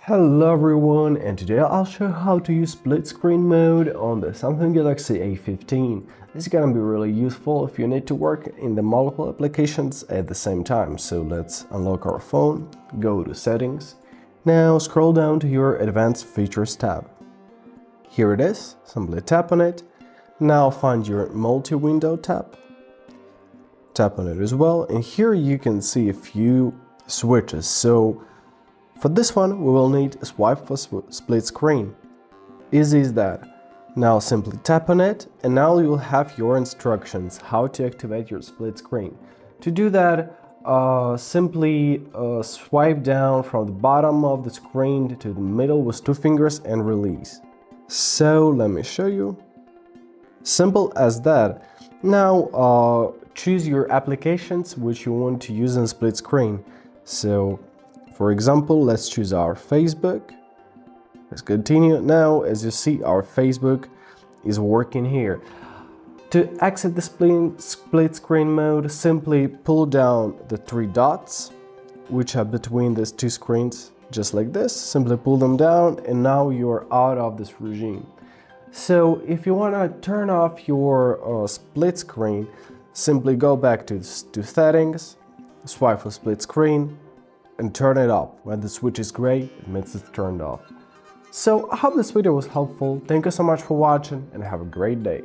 Hello everyone, and today I'll show how to use split screen mode on the Samsung Galaxy A15. This is gonna be really useful if you need to work in the multiple applications at the same time. So let's unlock our phone, go to settings. Now scroll down to your advanced features tab. Here it is, simply tap on it. Now find your multi-window tab. Tap on it as well, and here you can see a few switches. So for this one, we will need a swipe for split screen. Easy as that. Now simply tap on it, and now you will have your instructions how to activate your split screen. To do that, simply swipe down from the bottom of the screen to the middle with two fingers and release. So let me show you. Simple as that. Now choose your applications which you want to use in split screen. So for example, let's choose our Facebook. Let's continue. Now, as you see, our Facebook is working here. To exit the split screen mode, simply pull down the three dots, which are between these two screens, just like this. Simply pull them down, and now you're out of this regime. So, if you want to turn off your split screen, simply go back to settings, swipe for split screen, and turn it off. When the switch is gray, it means it's turned off. So I hope this video was helpful. Thank you so much for watching and have a great day.